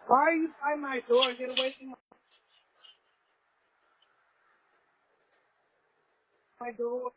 Why are you by my door? Get away from my door.